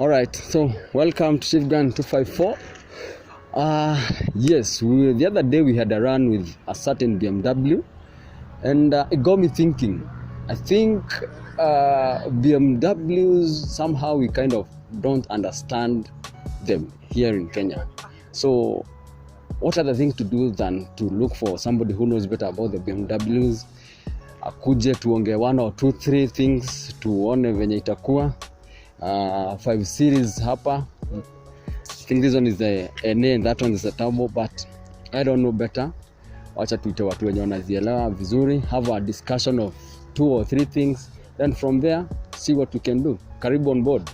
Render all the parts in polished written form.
All right, so welcome to Shift Gun 254. Yes, the other day we had a run with a certain BMW, and it got me thinking. I think BMWs, somehow we kind of don't understand them here in Kenya. So what other thing to do than to look for somebody who knows better about the BMWs, akuje tuonge 1 or 2 3 things tuone venye itakuwa. 5 series hapa. I think this one is the NA and that one is the turbo, but I don't know better. Wacha tuite watu wenye wanazielewa vizuri, have a discussion of 2 or 3 things, then from there see what we can do. Karibu on board.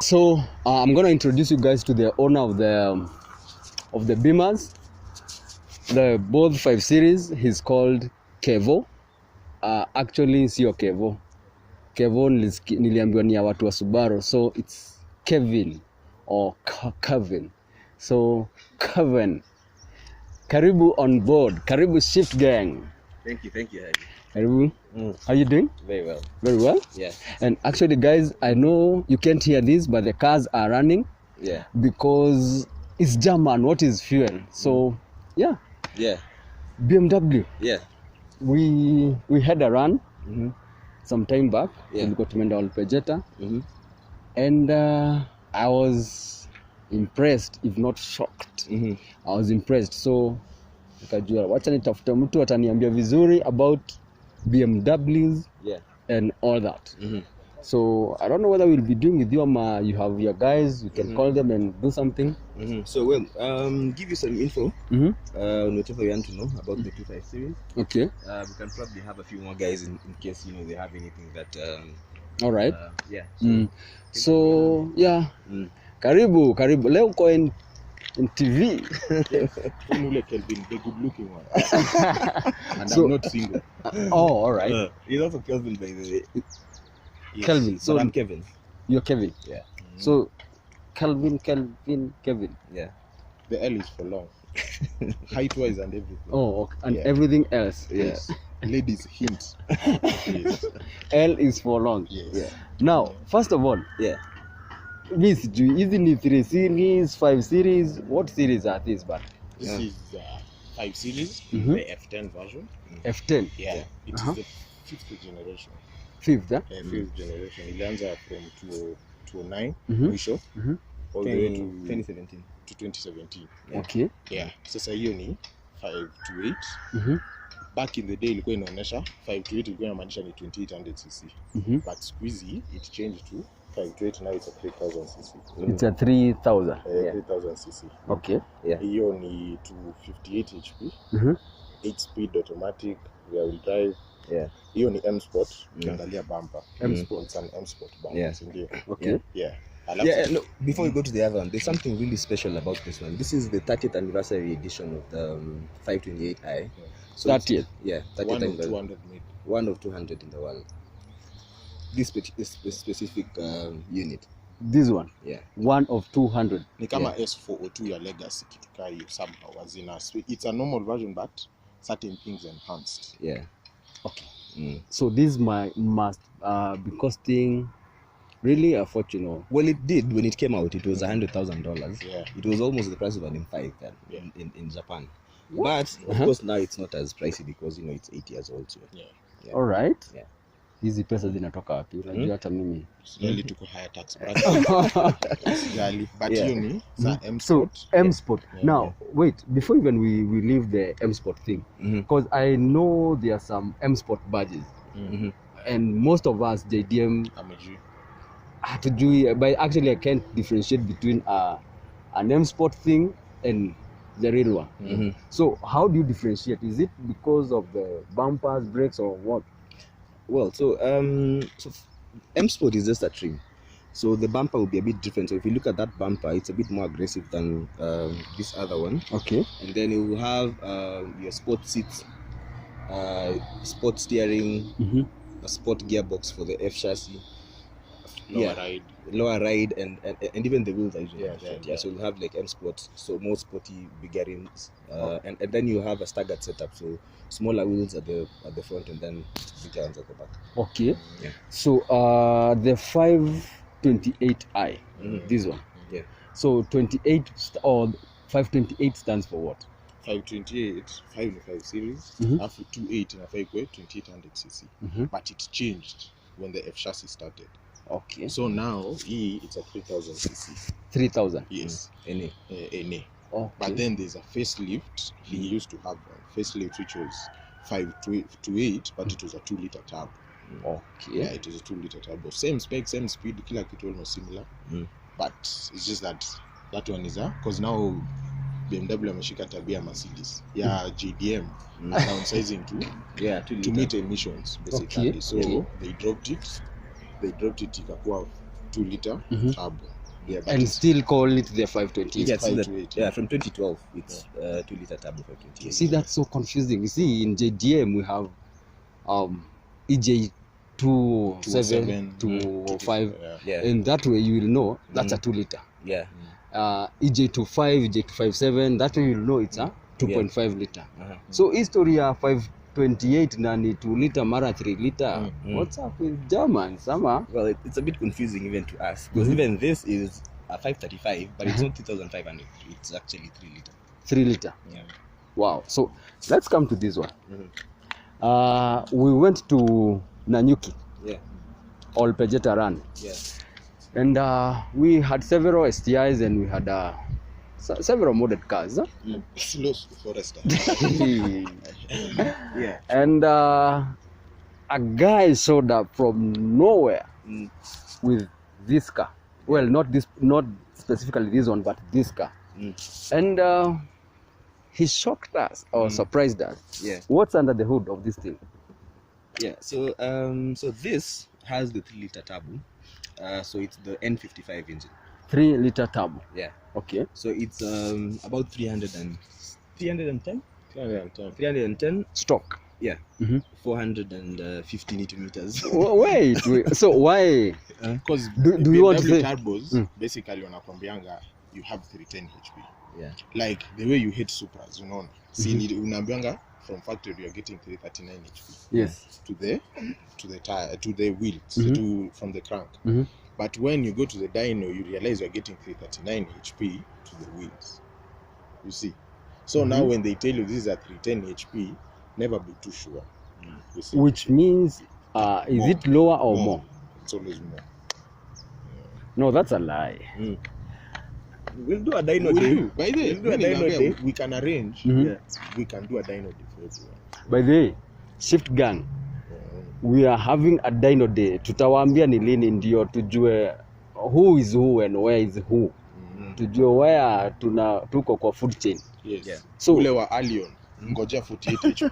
So I'm gonna introduce you guys to the owner of the Beamers, the both 5 series. He's called Kevo. Actually sio Kevo. Kevo niliambiwa ni ya watu wa Subaru, so it's Kevin or Kevin. So Kevin, karibu on board. Karibu Shift Gang. Thank you. Karibu. How you doing? Very well. Very well? Yeah. And actually, guys, I know you can't hear this, but the cars are running. Yeah. Because it's German. What is fuel? So, yeah. Yeah. BMW. Yeah. We had a run some time back. Yeah. We got to Menda Olpejeta. Mm-hmm. And I was impressed, if not shocked. Mm-hmm. I was impressed. So, nikajua wacha nitafute mtu ataniambia vizuri about BMWs. Yeah. And all that. Mm-hmm. So I don't know whether we'll be doing with you, you have your guys, you can call them and do something. Mm-hmm. So give you some info on whatever you want to know about the 25 series. Okay. We can probably have a few more guys in case they have anything that all right. Yeah. So yeah. Karibu. Leo uko in TV. Ule Kelvin, the good looking one. And So- I'm not single. Oh, all right. He's also Kelvin, by the way. Yes. Kelvin. So So I'm Kevin. you're Kevin. Yeah. So Kevin. Yeah. The L is for long. Height wise and everything. Oh, okay. And Yeah. everything else. Yes. Ladies, hint. Yes. L is for long. Yes. Yeah. Now, first of all, Yeah. this isn't it 3 series, 5 series? What series are these? But This Yeah. is 5 series, Mhm. the F10 version. F10, Yeah. It is Uh-huh. the 5th generation. 5th, huh? 5th generation. Ilianza from 2009 Mhm. mwisho all the way to 2017. 2017. Yeah. Okay. Yeah. Sasa hiyo ni 5 to 8. Mhm. Back in the day ilikuwa inaonyesha 5 to 8 ilikuwa inamaanisha ni 2800 cc. Mhm. But squeezy it changed to 5 to 8, now it's a 3000 cc. It's a 3000. Yeah. 3000 cc. Okay. Yeah. Hiyo ni 258 HP, Mhm. 8 speed automatic, rear wheel drive. Yeah. Hiyo ni M Sport, ukiangalia bumper. M Sport, it's an M Sport bumper. Yeah. Ndio. Okay. Yeah. Alafu Yeah, no, before we go to the other one, there's something really special about this one. This is the 30th anniversary edition of the 528i. So 30th? Yeah, 30th one of anniversary. 200 made. One of 200 in the world. This specific unit. This one, Yeah. 1 of 200. Ni kama S402 ya Legacy kitu kaa hiyo somehow wazina. It's a normal version but certain things enhanced. Yeah. Okay. Mm. So this must be costing really a fortune. Or Well, it did when it came out. It was $100,000. Yeah. It was almost the price of an M5 then Yeah. in Japan. But of course now it's not as pricey because it's 8 years old. So. Yeah. Yeah. all right. Yeah. Hizi pesa zinatoka wapi? Unajua hata mimi. Sijali tuko higher tax bracket. Sijali. But Yeah. hiyo ni za M So Sport. M Sport. Yeah. Now wait, before even we leave the M Sport thing, because I know there are some M Sport badges, and most of us JDM Amejui. hatujui, but actually I can't differentiate between an M Sport thing and the real one. Mhm. So how do you differentiate? Is it because of the bumpers, brakes, or what? Well, so M Sport is just a trim. So the bumper will be a bit different. So if you look at that bumper, it's a bit more aggressive than this other one. Okay. And then you will have your sport seats, sport steering, a sport gearbox for the F chassis, lower ride, and even the wheels are usually different. So you have like M Sport, so more sporty, bigger rims, and then you have a staggered setup. So smaller wheels at the front and then bigger ones at the back. Okay. Yeah. So the 528i, this one. Yeah. So 28 or 528 stands for what? 528 505 series, after 28 in a 2800cc, but it changed when the F chassis started. Okay. So now it's a 3000cc. 3000. Yes. NA. NA. Okay. But then there's a facelift. He used to have a facelift which was 528, but it was a 2-liter turbo. Okay. Yeah, it was a 2-liter turbo. Same spec, same speed, kila kitu almost similar. But it's just that one is because now BMW ameshika tabia Mercedes. Yeah, JDM downsizing to meet emissions basically. Okay. So they dropped it. Ikakuwa 2-liter turbo. Yeah, but And still call it the 528. Yeah, 528. from 2012, it's 2-liter turbo 528. See, that's so confusing. You see, in JDM we have EJ 207, 205, and that way you will know that's a 2-liter. Yeah. EJ 25, EJ 257, that way you will know it's a 2.5 liter. So history of 528 na ni 2-liter mara 3-liter. What's up with Germans? Sama? Well, it's a bit confusing even to us because even this is a 535, but it's not 2500. It's actually 3-liter. 3-liter. Yeah. Wow. So let's come to this one. We went to Nanyuki. Yeah. All Pejeta run. Yeah. And we had several STIs and we had several modded cars. Slow Forester. Yeah. And a guy showed up from nowhere with this car. Well, not specifically this one, but this car. And he shocked us or surprised us. Yeah. What's under the hood of this thing? Yeah. So so this has the 3-liter turbo. So it's the N55 engine. 3-liter turbo. Yeah. Okay. So it's about 310 Stock. Yeah. 450 Newton meters. Wait. So why? Because Do you want to say? turbos basically wanakwambianga you have 310 HP. Yeah. Like the way you hit Supras, unaona. See unaambianga from factory you are getting 339 HP. Yes. To the tire, to the wheels, from the crank. But when you go to the dyno, you realize you are getting 339 HP to the wheels. You see. So now when they tell you this is a 310 HP, never be too sure. You see. Which means, is it lower or more? It's always more. No, that's a lie. We'll do a dyno We day. do. By the We'll do a dyno day. we can arrange. Yeah. We can do a dyno day for everyone. By the way, Shift Gang, we are having a dyno day. Tutawaambia ni lini ndio tujue who is who and where is who. Tujue where tuko kwa food chain. Yes. Yeah. So ule wa Allion ngoja 48 HP.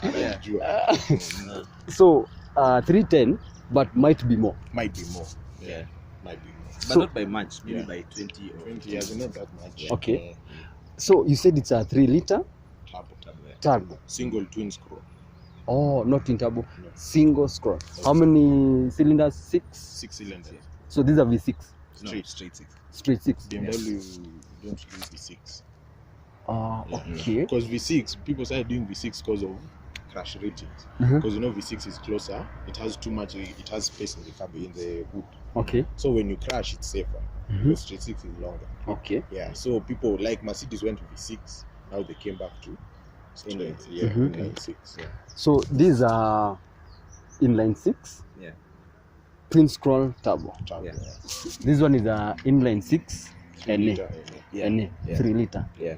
Anajua. So 310 but might be more. Might be more. Yeah. Might be more. But So- not by much, maybe by 20 or 20 years, not that much. Okay. So you said it's a 3-liter Turbo. turbo. Single twin scroll. Oh, not in turbo. No. Single scroll. How many cylinders? 6. 6 cylinders. So these are V6. straight 6. Straight 6. BMW don't do V6. Okay. Because V6, people started doing V6 because of crash ratings. Because you know V6 is closer, it has space in the cabin, in the hood. Okay. So when you crash, it's safer. Because straight 6 is longer. Okay. Yeah. So people like Mercedes went to V6, now they came back to straight. Yeah, inline 6. Yeah. So these are inline 6. Yeah. Twin scroll turbo. Turbo, Yeah. This one is a inline 6 NA. Liter, Yeah. NA. Yeah. 3-liter. Yeah.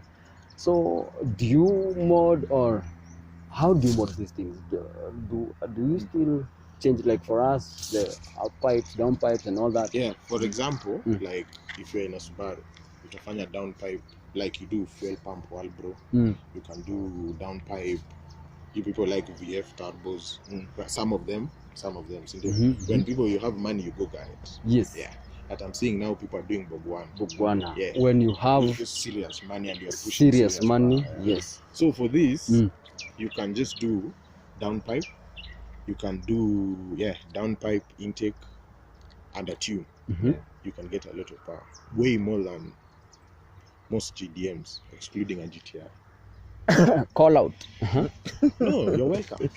So do you mod or how do you mod these things? Do you still change, like for us, the up pipes, down pipes, and all that? Yeah, for example, like if you're in a Subaru, utafanya down pipe like you do fuel pump wall, bro. You can do down pipe. You people like VF turbos. Some of them. When people you have money, you go get it. Yes. Yeah. But I'm seeing now people are doing Bogwana. Yeah. When you have serious money and you're pushing serious money, power. yes. So for this, you can just do down pipe. You can do down pipe intake and a tune. You can get a lot of power, way more than most GDMs, excluding a GTI. Call out. No, you're welcome.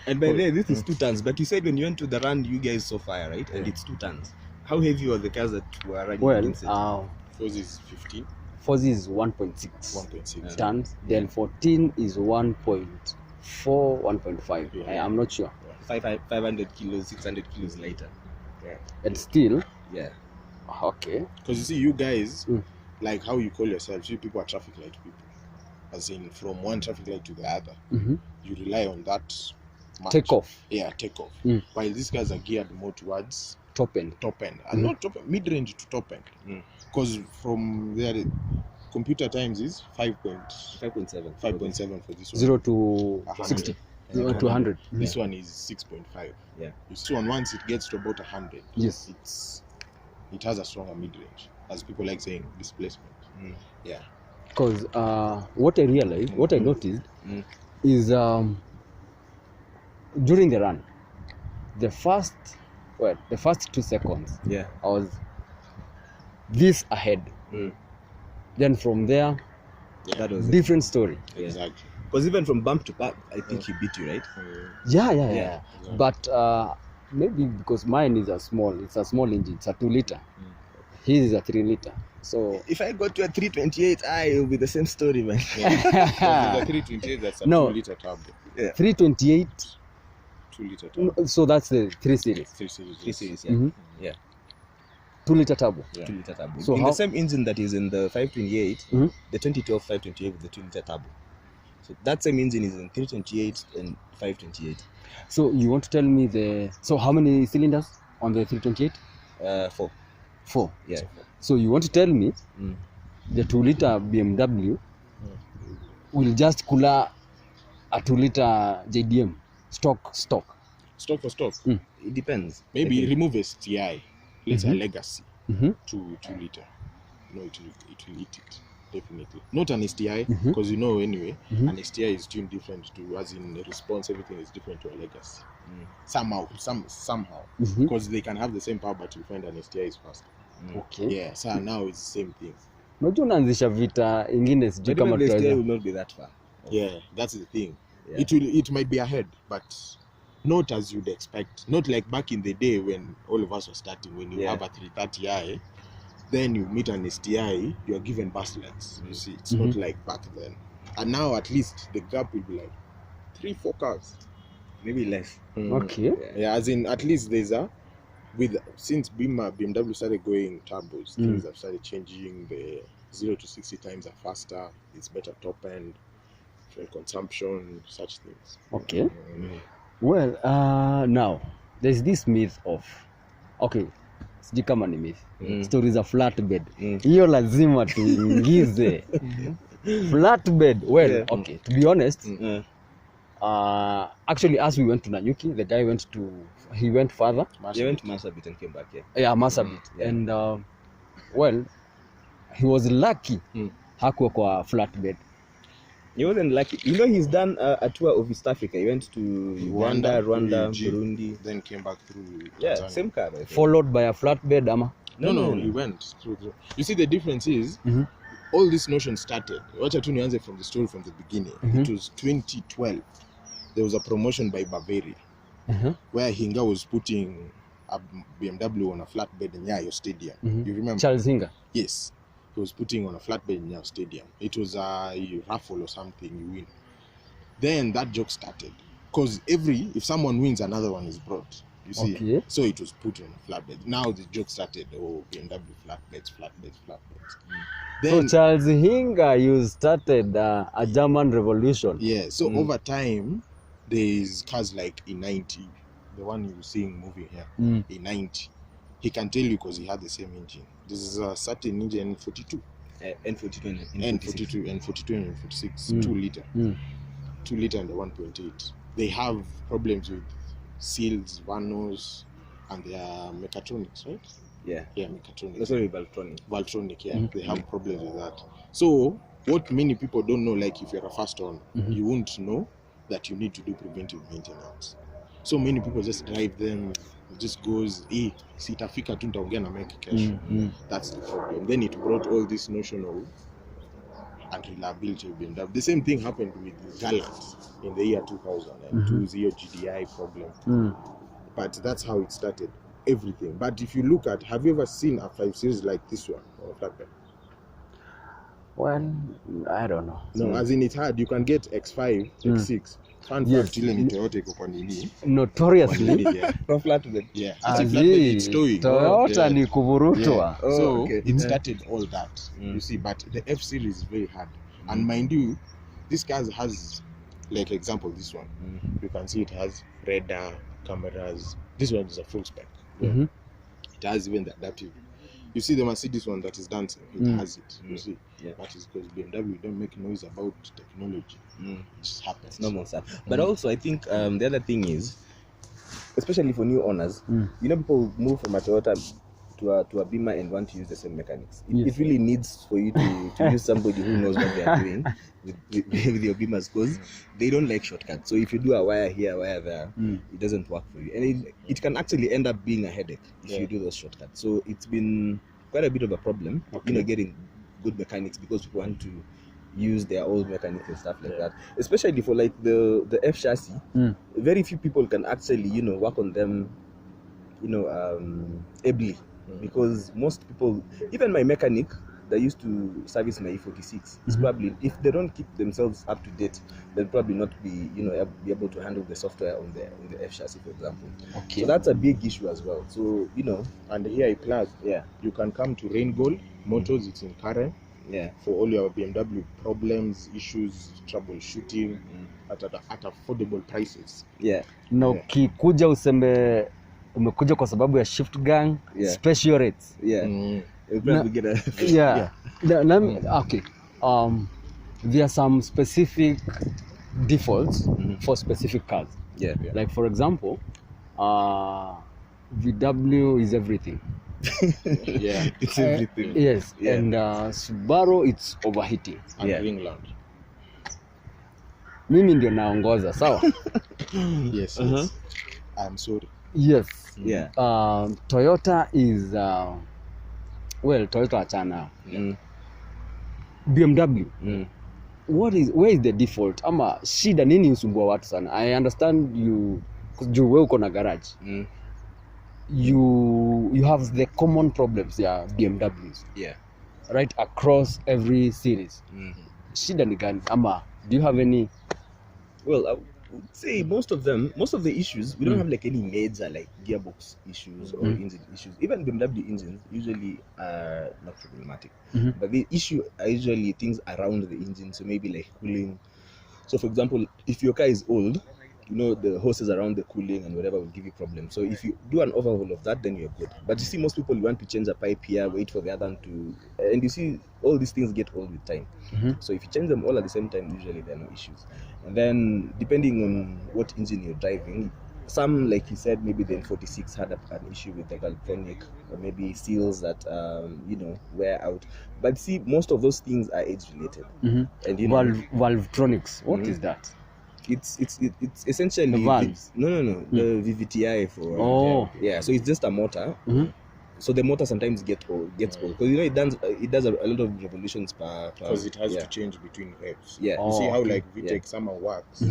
And by the way, this is 2 tons. But you said when you went to the run, you guys so far, right? And it's 2 tons. How heavy were the cars that were running? Well, Forza is 15. Forza is 1.6 tons. Then 14 is 1.4, 1.5. Yeah. I'm not sure. 500 kilos, 600 kilos later. Yeah. And still, Yeah. okay. Because you see, you guys, like how you call yourselves, you people are traffic light people. As in, from one traffic light to the other, you rely on that much. Take off. Yeah, take off. While these guys are geared more towards Top end. And not top end, mid-range to top end. Because from there, the computer times is 5.7 for this one. 0 to 60. 0 to 100. This one is 6.5. Yeah. This one, once it gets to about 100, Yes. it has a stronger mid-range, as people like saying displacement. Yeah. Because what I realized, what I noticed is during the run, the first 2 seconds, I was this ahead. Then from there, that was different story. Exactly. Because even from bump to bump, I think he beat you, right? Yeah. But maybe because mine is it's a small engine, it's a 2 liter. His is a 3 liter. So if I got to a 328, it will be the same story, man. The 328, that's a 2 liter turbo. Yeah. 328. 2 liter turbo. So that's the 3 series. 3 series. 3 series, yeah. Yeah. 2 liter turbo. Yeah. 2 liter turbo. So in the same engine that is in the 528, the 2012 528 with the 2 liter turbo. So that same engine is in 328 and 528. So you want to tell me so how many cylinders on the 328? 4. Yeah. So you want to tell me the 2 liter BMW will just cooler a 2 liter JDM stock? Stock for stock. It depends. Maybe remove a STI. Let's say a legacy to 2 liter. No, it will eat it. Definitely. Not an STI, because anyway, an STI is tuned different to, as in the response, everything is different to a legacy. Somehow. Because they can have the same power, but you find an STI is faster. Okay. Yeah, so now it's the same thing. Unajua unaanzisha vita ingine sijui But kama even the STI tutaweza. will not be that far. Yeah, that's the thing. Yeah. It might be ahead, but not as you'd expect. Not like back in the day when all of us were starting, when you have a 330i, then you meet an STI, you are given baselets. You see, it's not like back then. And now at least the gap will be like 3-4 cars. Maybe less. Okay. Yeah, as in at least since BMW started going turbos, things have started changing. The 0 to 60 times are faster. It's better top end, fuel consumption, such things. Okay. Well, now there's this myth of sijui kama ni myth. Stories za flatbed. Hiyo lazima tuingize. Flatbed. Well, okay, to be honest, actually as we went to Nanyuki, the guy went further. He went to Marsabit and came back, Marsabit. And well, he was lucky hakuwa kwa flatbed. He wasn't lucky. He's done a tour of East Africa. He went to Uganda, Rwanda, Burundi. Then came back through Tanzania. Yeah, same car. Followed by a flatbed, ama? No, he went through. You see, the difference is, all this notion started. Wacha tu nianze from the story from the beginning. It was 2012. There was a promotion by Bavaria, where Hinga was putting a BMW on a flatbed in Nyayo Stadium. You remember? Charles Hinga? Yes. He was putting on a flatbed in Nyayo Stadium. It was a raffle or something, you win. Then that joke started. Because if someone wins, another one is brought. You see? Okay. So it was put on a flatbed. Now the joke started, BMW flatbeds. So Then, Charles Hinga, you started a German revolution. yeah, so over time, there's cars like E90, the one you're seeing moving here, a 90, he can tell you because he had the same engine. This is a certain engine N42. N42 N42 and 46, 2 liter. 2 liter and the 1.8. They have problems with seals, vanos, and their mechatronics, right? Yeah, mechatronics. That's very Valtronic. Valtronic, yeah. They have problems with that. So what many people don't know, like if you're a first owner, you won't know that you need to do preventive maintenance. So many people just drive them, it just goes, sitafika tu nitaongea na make cash. That's the problem. Then it brought all this notion of unreliability of BMW. The same thing happened with Gallant in the year 2000 and 20 GDI problem. But that's how it started, everything. But if you look at, have you ever seen a 5 Series like this one or a flatbed? Well, I don't know. No, as in it's hard. You can get X5, X6. Fun fact, ile ni Toyota iko kwa nini? Notoriously. No flatbed. Yeah. It's a flatbed, it's towing. Toyota ni kuvurutwa. Yeah. So it started all that. You see, but the F Series is very hard. And mind you, this car has, like example, this one. You can see it has radar, cameras. This one is a full spec. It has even the adaptive. You see the Mercedes one that is dancing, it has it. You see, that is because BMW don't make noise about technology. It just happens. It's normal stuff. But also, I think the other thing is, especially for new owners, you know, people move from a Toyota to a Beamer and want to use the same mechanics. It really needs for you to use somebody who knows what they are doing with your Beamers, because they don't like shortcuts. So if you do a wire here, a wire there, it doesn't work for you, and it can actually end up being a headache if you do those shortcuts. So it's been quite a bit of a problem, you know, getting good mechanics, because people want to use their old mechanics and stuff like that, especially for like the F chassis. Very few people can actually, you know, work on them, you know, ably, because most people, even my mechanic that used to service my E46, is probably, if they don't keep themselves up to date, they'll probably not be, you know, be able to handle the software on the F chassis, for example. So that's a big issue as well. So, you know, and here I plug, you can come to Rain Gold Motors, it's in Karen. For all your BMW problems, issues, troubleshooting at affordable prices. Na ukikuja useme umekuja kwa sababu ya shift gang, special rates. You'll probably get a okay. There are some specific defaults for specific cars. Like for example, VW is everything. It's everything. Yes, and Subaru it's overheating. And Ringland. Mimi ndio naongoza, sawa? Yes. I'm sorry. Yes. Toyota is Toyota achana. BMW. Where is the default? Ama shida nini usumbua watu sana? I understand you juu wewe uko na garage. You have the common problems BMWs. Right across every series. Shida ni gani? Ama do you have any? Well, I would say most of the issues, we don't have like any major like gearbox issues or engine issues. Even BMW engines usually are not problematic, but the issue are usually things around the engine. So maybe like cooling. So for example, if your car is old, you know, the hoses around the cooling and whatever will give you problems. So if you do an overhaul of that, then you're good. But you see, most people want to change a pipe here, wait for the other one to, and you see, all these things get old with time. So if you change them all at the same time, usually there are no issues. And then depending on what engine you're driving, some, like you said, maybe the N46 had an issue with like electronic, or maybe seals that you know, wear out. But see, most of those things are age related. And you know, Valvetronics. What is that? It's essentially the valves. The VVTi for so it's just a motor. So the motor sometimes gets old because you know it does a lot of revolutions per because it has to change between revs. You see how like VTEC Summer works,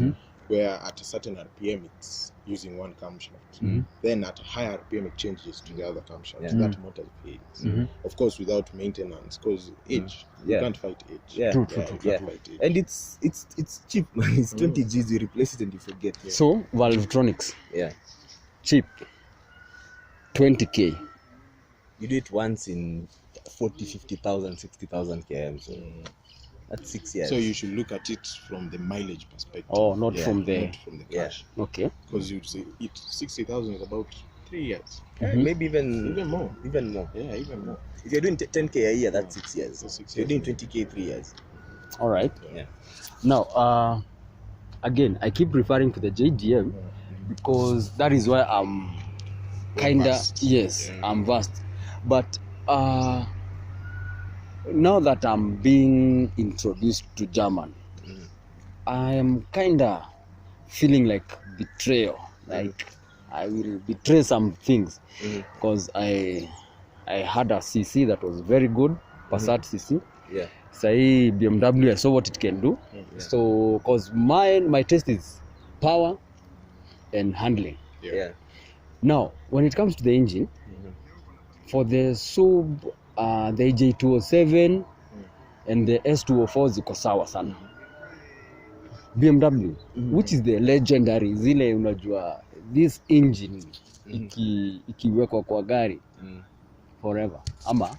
where at a certain RPM it's using one camshaft, then at a higher RPM it changes to the other camshaft. That motor fades, of course, without maintenance, because age, you can't fight age. True. And it's cheap, man. It's 20 Gs, you replace it and you forget. So Valvetronics, cheap, 20k. You do it once in 40, 50,000, 60,000 km. So That's 6 years. So you should look at it from the mileage perspective. Oh, not from the Yeah. cash. Okay. Because you'd say 60,000 is about 3 years. Maybe even more. Even more. Yeah, even more. If you're doing 10k a year, that's 6 years. That's 6 If you're years. doing 20k 3 years. All right. Yeah. Now, again, I keep referring to the JDM because that is why I'm kinda vast. yes, I'm vast. But now that I'm being introduced to German, I am kinda feeling like betrayal. Like I will betray some things because I had a CC that was very good, Passat CC. Yeah. Say BMW, I saw what it can do. So, because my taste is power and handling. Yeah. Now, when it comes to the engine, for the sub, the J207 and the S204 ziko sawa sana. BMW, which is the legendary, zile unajua, this engine ikiwekwa kwa gari forever. Ama?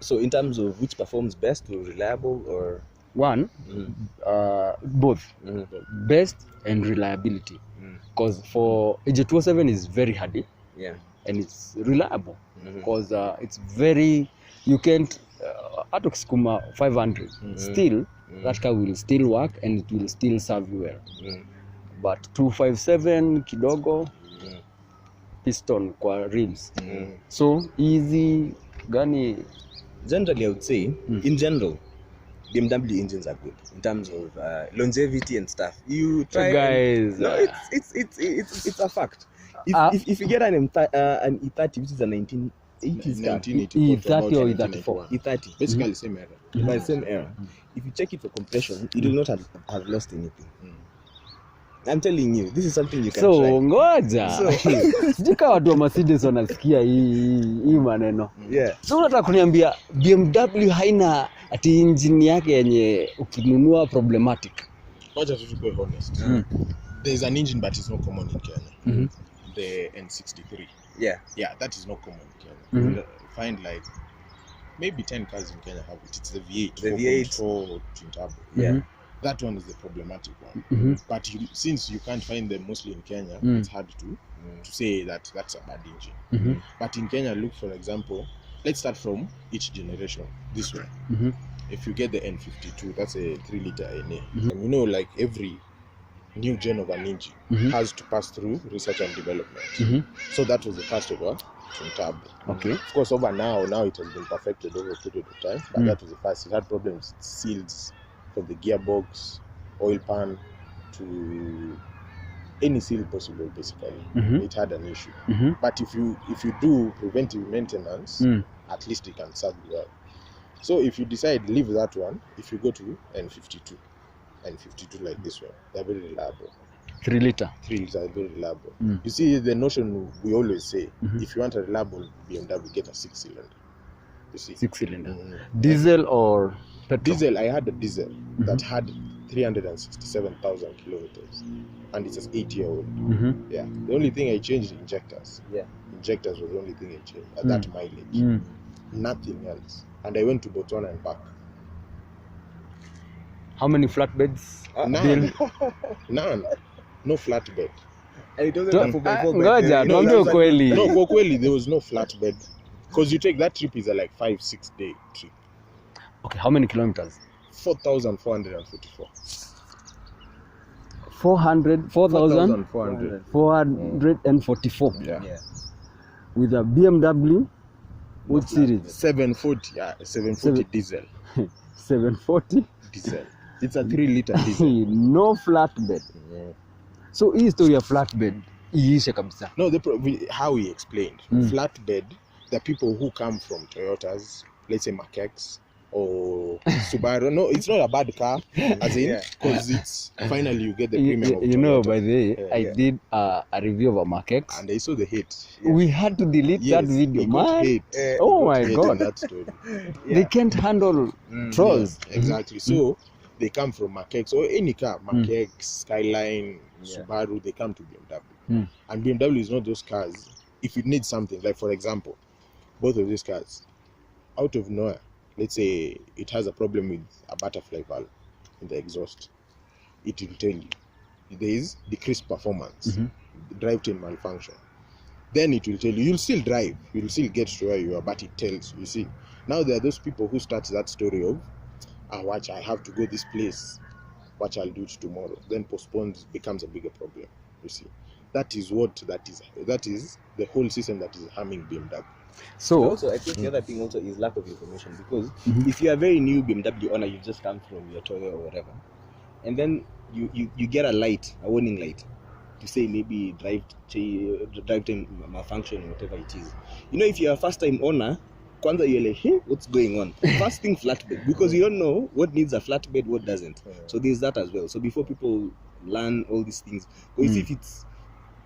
So in terms of which performs best or reliable or one, both best and reliability, because for AJ207 is very hardy, and it's reliable because it's very, you can't hata ukisukuma 500 still that car will still work and it will still serve you well. But 257 kidogo piston kwa rims, so easy gani. Generally, I would say, in general, BMW engines are good in terms of longevity and stuff. You try, guys. No, it's a fact. If you get an E30, which is a 1980s car, E30 or E34, E30, basically same era. By the same era. If you check it for compression, it will not have lost anything. I'm telling you, this is something you can try. So ngoja. Sijui kama watu wa Mercedes wanasikia hii maneno. So unataka kuniambia BMW haina ati engine yake yenye ukinunua problematic? Ngoja tu be honest. There's an engine but it's not common in Kenya. The N63. Yeah, that is not common in Kenya. You'll find like maybe 10 cars in Kenya have it. It's the V8. The V8 4 twin turbo. That one is the problematic one. But since you can't find them mostly in Kenya, it's hard to say that that's a bad engine. But in Kenya, look, for example, let's start from each generation. This one. If you get the N52, that's a 3-liter NA. And you know, like every new gen of an engine has to pass through research and development. So that was the first of all, twin turbo. Okay. Of course, over now it has been perfected over a period of time. But that was the first. It had problems, seals, from the gearbox, oil pan, to any seal possible. Basically, it had an issue. But if you do preventive maintenance, at least it can serve you well. So if you decide leave that one, if you go to N52 like this one, they're very reliable. 3-liter. 3-liter are very reliable. You see, the notion we always say, if you want a reliable BMW, get a 6-cylinder. You see, 6-cylinder. Diesel or petrol? Diesel. I had a diesel that had 367,000 kilometers, and it's an 8-year-old. Yeah. The only thing I changed is injectors. Injectors was the only thing I changed at that mileage. Nothing else. And I went to Botswana and back. How many flatbeds? None. No flatbed. And it wasn't a 4x4. Ngoja, tuambie ukweli. No, kwa kweli there was no flatbed. Because you take that trip is a like 5-6 day trip. Okay, how many kilometers? 4,444. 4,444. Yeah. With a BMW, what series? 740. Yeah, 740 diesel. 740 diesel. It's a 3-liter diesel. No flatbed. So hii story ya flatbed iishe kabisa. No, how we explained. Flatbed, the people who come from Toyotas, let's say Mark X or Subaru. No, it's not a bad car, as in, because it's finally you get the premium of Toyota. You know, by the way, I did a review of a Mark X. And I saw the hate. We had to delete that video, man. Oh my God. That story. They can't handle trolls. Exactly. So they come from Mark X or any car, Mark X, Skyline, Subaru, they come to BMW. And BMW is not those cars. If you need something, like for example, both of these cars, out of nowhere, let's say it has a problem with a butterfly valve in the exhaust, it will tell you there is decreased performance, drivetrain malfunction. Then it will tell you, you'll still drive, you'll still get to where you are, but it tells you. See, now there are those people who start that story of, watch, I have to go this place, watch, I'll do it tomorrow. Then postpones becomes a bigger problem. You see, that is the whole system that is harming BMW. So also, I think the other thing also is lack of information, because if you are a very new BMW owner, you just come from your Toyota or whatever, and then you get a warning light to say maybe drivetrain malfunction or whatever it is. You know, if you're a first time owner, kwanza you're like, hey, what's going on? First thing, flatbed, because you don't know what needs a flatbed, what doesn't. So there's that as well. So before people learn all these things, because if it's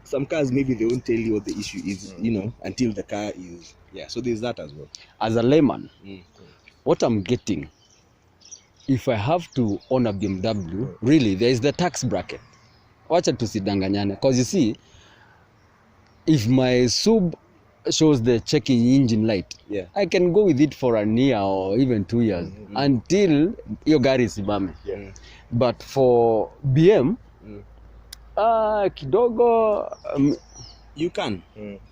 some cars, maybe they won't tell you what the issue is, you know, until the car is, so there's that as well. As a layman, what I'm getting, if I have to own a BMW, really, there is the tax bracket. Wacha tusidanganyane, because you see, if my sub shows the checking engine light, I can go with it for a year or even 2 years until your gari simame. But for BM, kidogo, you can,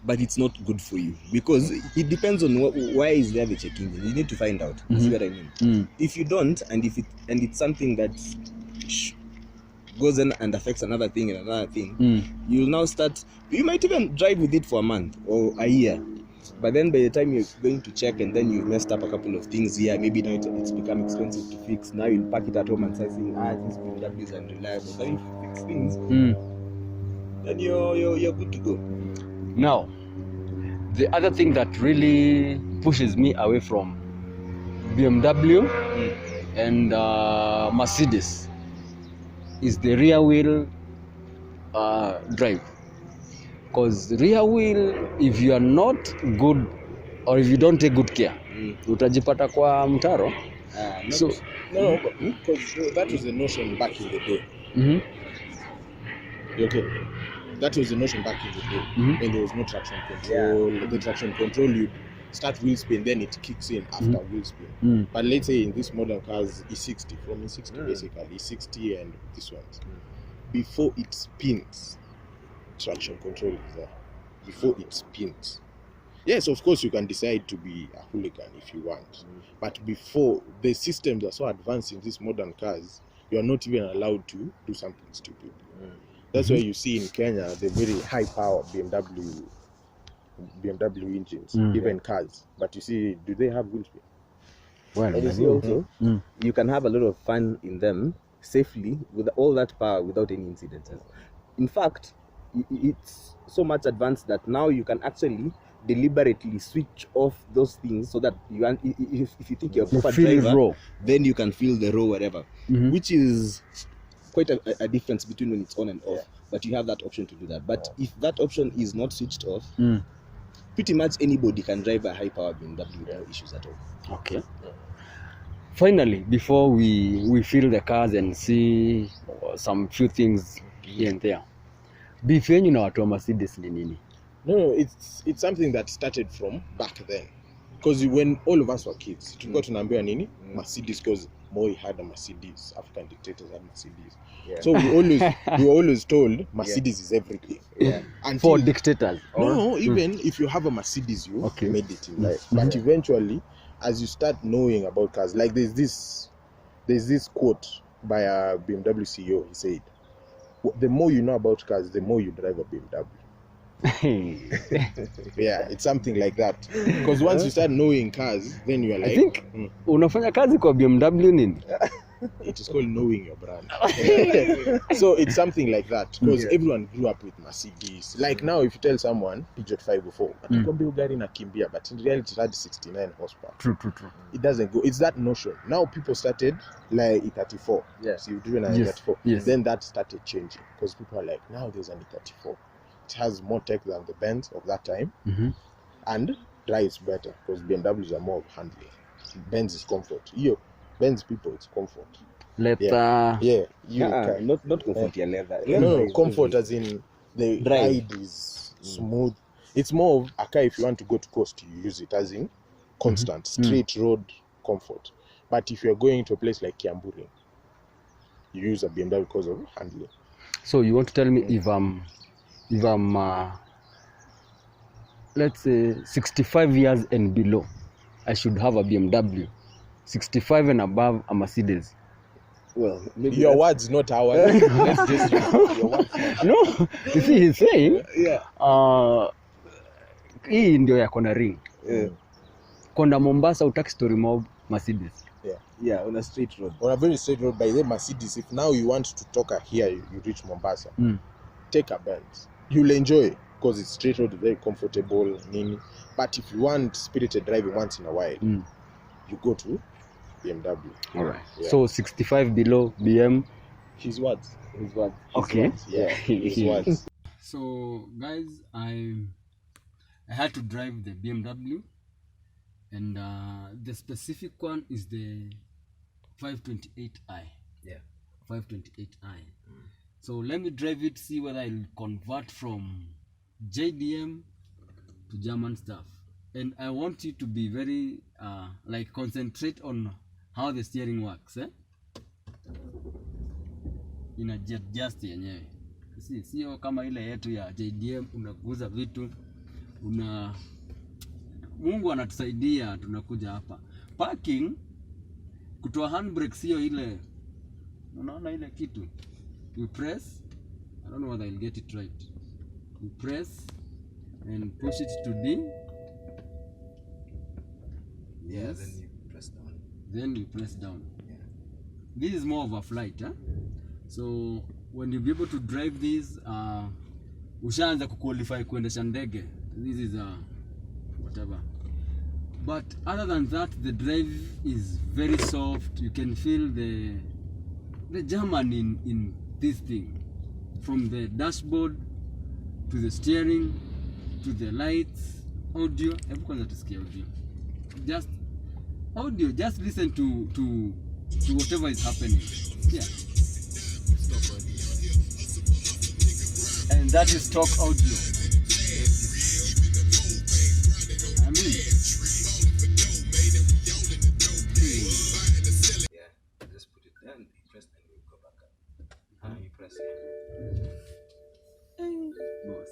but it's not good for you, because it depends on why is there the check engine. You need to find out. See what I mean? If you don't, and it's something that goes in and affects another thing and another thing, you'll now start. You might even drive with it for a month or a year, but then by the time you're going to check and then you've messed up a couple of things here, maybe now it's become expensive to fix. Now you'll pack it at home and start saying, this BMW is unreliable. But if you fix things, then you're good to go. Now, the other thing that really pushes me away from BMW and Mercedes is the rear wheel drive. Because rear wheel, if you are not good or if you don't take good care, utajipata kwa mtaro. No, because that was the notion back in the day. Okay, that was the notion back in the day when there was no traction control. The traction control, you start wheel spin, then it kicks in after wheel spin. But let's say in these modern cars, E60, from E60 basically, E60 and this one, before it spins, traction control is there. Before it spins. Yes, of course you can decide to be a hooligan if you want. But before, the systems are so advanced in these modern cars, you are not even allowed to do something stupid. That's why you see in Kenya the very high power BMW engines, even cars. But you see, do they have wheel spin? Well, and you see also, you can have a lot of fun in them safely with all that power without any incidences. In fact, it's so much advanced that now you can actually deliberately switch off those things so that if you think you're a proper driver, then you can feel the row wherever, which is quite a difference between when it's on and off. But you have that option to do that. But if that option is not switched off, pretty much anybody can drive a high power BMW without issues at all. Okay. Finally, before we feel the cars and see some few things here and there, beef yenyu na watu wa Mercedes ni nini? No, it's something that started from back then. Because when all of us were kids, tulikuwa tunaambiwa nini? Mercedes, because Moi had a Mercedes, African dictators had Mercedes. So we were always told Mercedes is everything. For dictators? No, even if you have a Mercedes, you made it in life. But eventually, as you start knowing about cars, like there's this quote by a BMW CEO. He said, the more you know about cars, the more you drive a BMW. It's something like that. Because once you start knowing cars, then you are like, I think unafanya kazi kwa BMW nini? It is called knowing your brand. So it's something like that. Because everyone grew up with Mercedes. Like now, if you tell someone Peugeot 504, gari na kimbia, but in reality it had 69 horsepower. True. It doesn't go. It's that notion. Now people started like E34. So you're doing an E34. Then that started changing. Because people are like, now there's an E34. It has more tech than the Benz of that time, and drives better because BMWs are more of handling. Benz is comfort. Benz people, it's comfort. Leather. Not comfort. Leather. No, comfort as in the ride is smooth. It's more of a car if you want to go to coast, you use it as in constant straight road comfort. But if you're going to a place like Kiamburi, you use a BMW because of handling. So you want to tell me if I'm let's say 65 years and below, I should have a BMW. 65 and above, a Mercedes. Well, maybe Your words, not ours. Let's just use your words. No, you see, he's saying, yeah. hii ndio yako na ring. Yeah. Konda Mombasa utaki story mob Mercedes. Yeah, on a straight road. On a very straight road, by the Mercedes, if now you want to talk here, you reach Mombasa, take a Benz. You'll enjoy because it's straight road, very comfortable, nini. But if you want spirited driving once in a while, you go to BMW. All right. Yeah. So 65 below BM. His words. Okay. Yeah, his words. So guys, I had to drive the BMW, and the specific one is the 528i. Yeah. 528i. So let me drive it, see whether I'll convert from JDM to German stuff. And I want you to be very like concentrate on how the steering works, eh? Ina just yenyewe. Sio kama ile yetu ya JDM unaguza vitu Mungu anatusaidia tunakuja hapa. Parking kutoa handbrake sio ile, unaona ile kitu. You press, I don't know whether I'll get it right. You press and push it to D. Yeah, Yes. then you press down. Then you press down. Yeah. This is more of a flight, huh? So when you be able to drive this, ushaanza kuqualify kuendesha ndege. This is whatever. But other than that, the drive is very soft. You can feel the German in this thing, from the dashboard to the steering to the lights, audio. Everyone that is audio. Just audio. Just listen to whatever is happening. Yeah. Stop audio. And that is stock audio. I mean, Yeah, just put it down, you press, and you go back up. You press it. boss.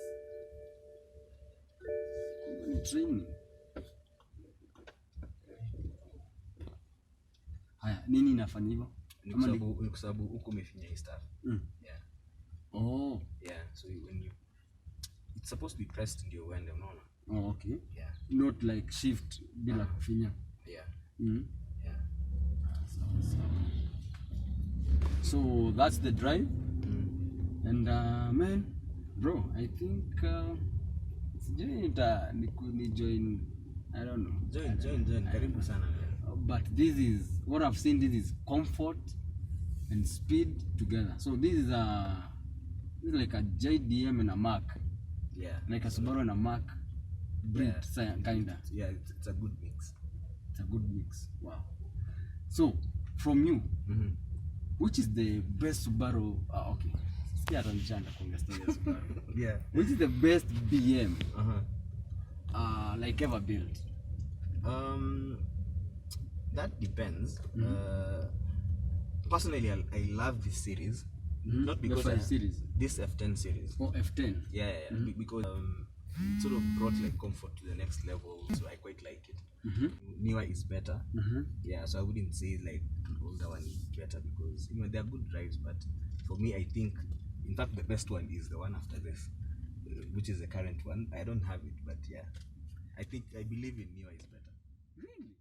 Ni training. Haya, nini inafanya hivyo? Ni kwa sababu huko umefinya hii stuff. Yeah. Oh. Yeah, so when you, it's supposed to be pressed ndio uende, unaona? Oh, okay. Yeah. Not like shift bila kufinya. Yeah. Yeah. Yeah. So that's the drive. And man, bro, I think sijui ni join, I don't know. Join. Karibu sana man. But this is what I've seen. This is comfort and speed together. So this is like a JDM and a Mac. Yeah. Like a Subaru and a Mac. Breed, kinda. Yeah, it's a good mix. It's a good mix. Wow. So from you, which is the best Subaru? Okay. Yeah. Which is the best BM like ever built? That depends. Personally, I love this series. Not because the 5 series. This F10 series. Oh, F10. Yeah. Because it sort of brought like comfort to the next level, so I quite like it. Newer is better. Yeah, so I wouldn't say like the older one is better because they are good drives, but for me, I think in fact the best one is the one after this, which is the current one. I don't have it, but yeah, I believe in newer is better. Really?